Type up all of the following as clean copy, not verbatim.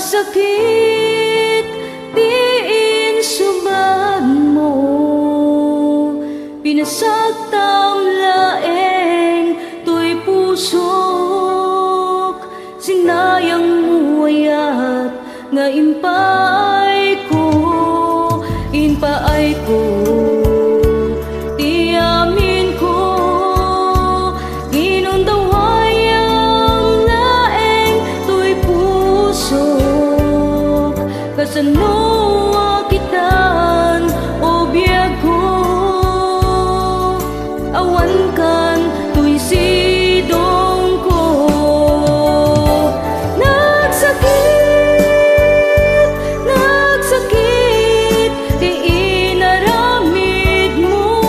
nagsakit, diin suban mo, pinasaktang laeng to'y pusok, sinayang mo ayat nga impay ko, tiamin ko, ginundawayang laeng to'y pusok, kasano akitan o biyag ko, awan kan to'y sidong ko. Nagsakit, di inaramid mo,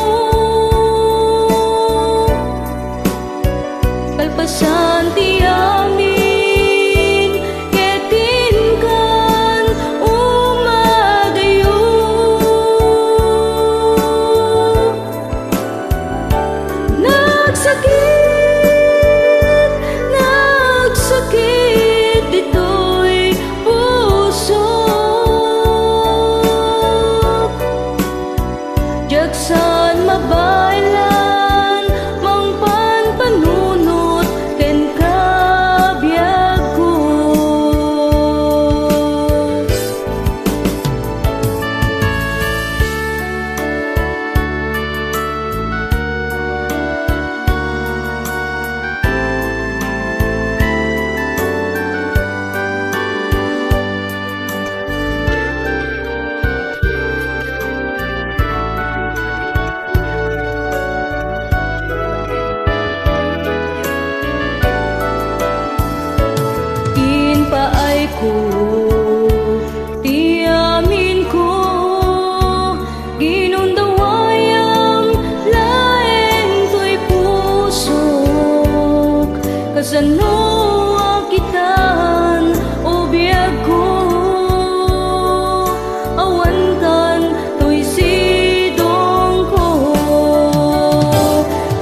kalpasan ti amin, ketin kan umadayo. Nagsakit, dito'y pusok, jaksan mabaylan, mangpan panunot, ken kabiyag ko. Paay ko, tiamin ko, ginundawayang laeng to'y pusok, kasano akitan o biyag ko, awan kan to'y sidong ko.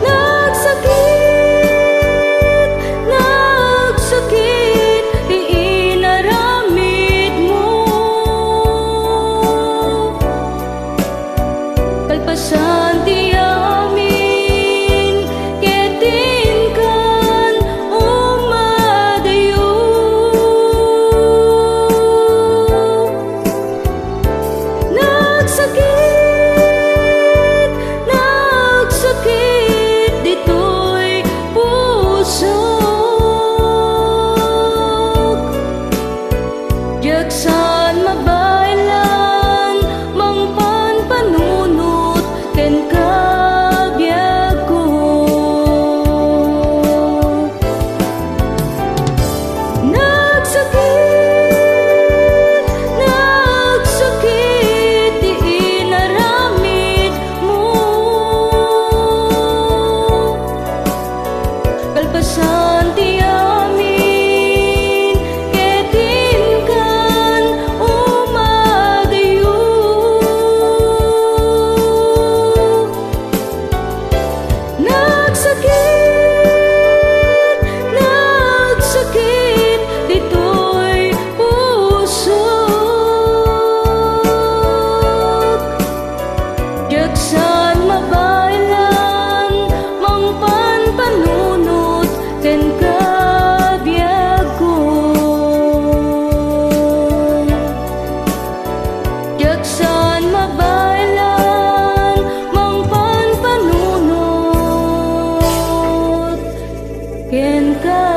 Nagsakit, di inaramid mo, kalpasan ti amin, ketin kan umadayo. Nagsakit, dito'y pusok, jaksan mabaylan, mangpan panunot, ken kabiyag ko. Nagsakit, di inaramid mo, kalpasan ti amin, ketin kan umadayo. Nagsakit, dito'y pusok, jaksan mabaylan, mangpan panunot, ken kabiyag ko. Jaksan mabaylan, mangpan panunot, ken kabiyag